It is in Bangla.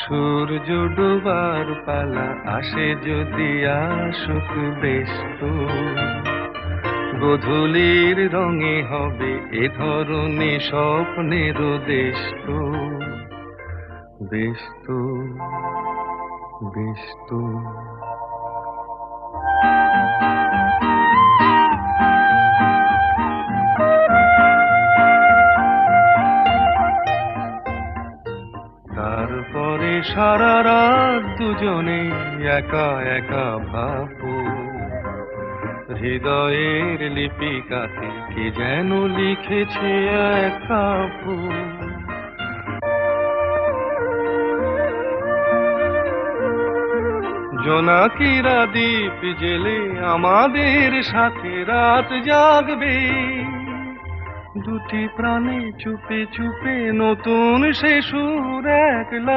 সূর্য ডোবার পালা আসে যদি আসুক বেশ তো, গোধূলির রঙে হবে এ ধরনী স্বপ্নের দেশ তো, বেশ তো, বেশ তো। তারপরে সারা রাত দুজনে একা একা ভাববো, হৃদয়ের লিপিকাতে কে যেন লিখেছে এক কাব্য। জোনাকিরা দ্বীপ জেলে আমাদের সাথে রাত জাগবে, দুটি প্রাণে চুপে চুপে নতুন সে সুর এক